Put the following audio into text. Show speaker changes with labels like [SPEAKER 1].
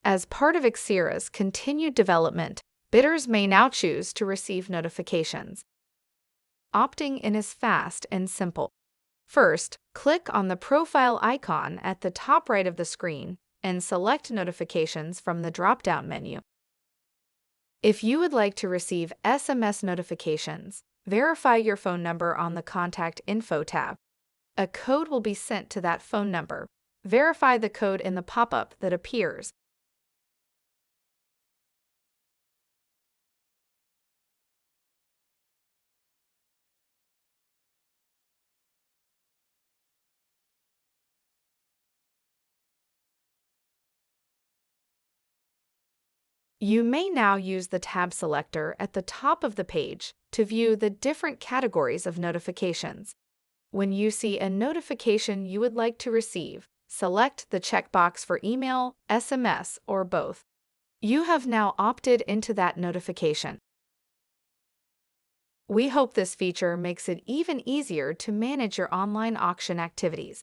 [SPEAKER 1] As part of Xera's continued development, bidders may now choose to receive notifications. Opting in is fast and simple. First, click on the profile icon at the top right of the screen and select Notifications from the drop-down menu. If you would like to receive SMS notifications, verify your phone number on the Contact Info tab. A code will be sent to that phone number. Verify the code in the pop-up that appears. You may now use the tab selector at the top of the page to view the different categories of notifications. When you see a notification you would like to receive, select the checkbox for email, SMS, or both. You have now opted into that notification. We hope this feature makes it even easier to manage your online auction activities.